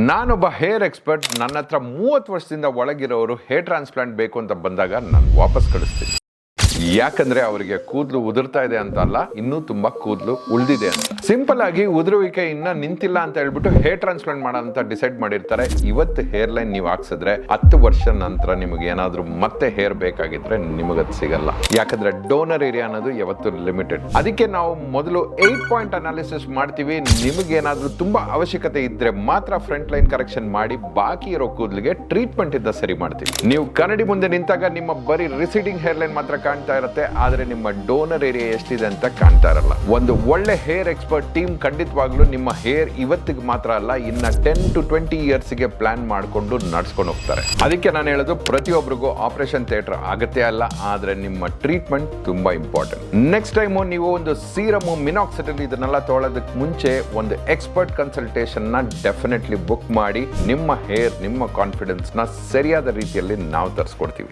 ನಾನೊಬ್ಬ hair expert. ನನ್ನ ಹತ್ರ 30 ವರ್ಷದಿಂದ ಒಳಗಿರೋರು ಹೇರ್ ಟ್ರಾನ್ಸ್ಪ್ಲಾಂಟ್ ಬೇಕು ಅಂತ ಬಂದಾಗ ನಾನು ವಾಪಸ್ ಕಳಿಸ್ತೀನಿ. ಯಾಕಂದ್ರೆ ಅವರಿಗೆ ಕೂದಲು ಉದುರ್ತಾ ಇದೆ ಅಂತ ಅಲ್ಲ, ಇನ್ನೂ ತುಂಬಾ ಕೂದಲು ಉಳಿದಿದೆ ಅಂತ. ಸಿಂಪಲ್ ಆಗಿ ಉದುರುವಿಕೆ ಇನ್ನ ನಿಂತಿಲ್ಲ ಅಂತ ಹೇಳ್ಬಿಟ್ಟು ಹೇರ್ ಟ್ರಾನ್ಸ್ಪ್ಲಾಂಟ್ ಮಾಡೋಂತ ಡಿಸೈಡ್ ಮಾಡಿರ್ತಾರೆ. ಇವತ್ತು ಹೇರ್ ಲೈನ್ ನೀವು ಹಾಕ್ಸಿದ್ರೆ 10 ವರ್ಷ ನಂತರ ನಿಮಗೆ ಏನಾದ್ರೂ ಮತ್ತೆ ಹೇರ್ ಬೇಕಾಗಿದ್ರೆ ನಿಮಗದ್ ಸಿಗಲ್ಲ. ಯಾಕಂದ್ರೆ ಡೋನರ್ ಏರಿಯಾ ಅನ್ನೋದು ಯಾವತ್ತು ಲಿಮಿಟೆಡ್. ಅದಕ್ಕೆ ನಾವು ಮೊದಲು 8 ಪಾಯಿಂಟ್ ಅನಾಲಿಸಿಸ್ ಮಾಡ್ತೀವಿ. ನಿಮಗೆ ಏನಾದ್ರೂ ತುಂಬಾ ಅವಶ್ಯಕತೆ ಇದ್ರೆ ಮಾತ್ರ ಫ್ರಂಟ್ ಲೈನ್ ಕರೆಕ್ಷನ್ ಮಾಡಿ ಬಾಕಿ ಇರೋ ಕೂದಲಿಗೆ ಟ್ರೀಟ್ಮೆಂಟ್ ಇಂದ ಸರಿ ಮಾಡ್ತೀವಿ. ನೀವು ಕನ್ನಡಿ ಮುಂದೆ ನಿಂತಾಗ ನಿಮ್ಮ ಬರೀ ರಿಸೀಡಿಂಗ್ ಹೇರ್ ಲೈನ್ ಮಾತ್ರ ಕಾಣ್ತಾ ಇರುತ್ತೆ, ಆದ್ರೆ ನಿಮ್ಮ ಡೋನರ್ ಏರಿಯಾ ಎಷ್ಟಿದೆ ಅಂತ ಕಾಣ್ತಾ ಇರಲ್ಲ. ಒಂದು ಒಳ್ಳೆ ಹೇರ್ ಎಕ್ಸ್ಪರ್ಟ್ ಟೀಮ್ ಖಂಡಿತವಾಗ್ಲೂ ನಿಮ್ಮ ಹೇರ್ ಇವತ್ತಿಗೆ ಮಾತ್ರ ಅಲ್ಲ, ಇನ್ನ 10 to 20 years ಗೆ ಪ್ಲಾನ್ ಮಾಡ್ಕೊಂಡು ನಡ್ಸ್ಕೊಂಡು ಹೋಗ್ತಾರೆ. ಅದಕ್ಕೆ ನಾನು ಹೇಳೋದು, ಪ್ರತಿಯೊಬ್ಬರಿಗೂ ಆಪರೇಷನ್ ಥಿಯೇಟರ್ ಆಗತ್ತೆ ಅಲ್ಲ, ಆದ್ರೆ ನಿಮ್ಮ ಟ್ರೀಟ್ಮೆಂಟ್ ತುಂಬಾ ಇಂಪಾರ್ಟೆಂಟ್. ನೆಕ್ಸ್ಟ್ ಟೈಮ್ ನೀವು ಒಂದು ಸೀರಮ್, ಮಿನಾಕ್ಸಿಡಿಲ್ ಇದನ್ನೆಲ್ಲ ತೊಗೊಳೋದಕ್ಕೆ ಮುಂಚೆ ಒಂದು ಎಕ್ಸ್ಪರ್ಟ್ ಕನ್ಸಲ್ಟೇಷನ್ ನ ಡೆಫಿನೆಟ್ಲಿ ಬುಕ್ ಮಾಡಿ ನಿಮ್ಮ ಹೇರ್, ನಿಮ್ಮ ಕಾನ್ಫಿಡೆನ್ಸ್ ನ ಸರಿಯಾದ ರೀತಿಯಲ್ಲಿ ನಾವು ತರಿಸ್ಕೊಡ್ತೀವಿ.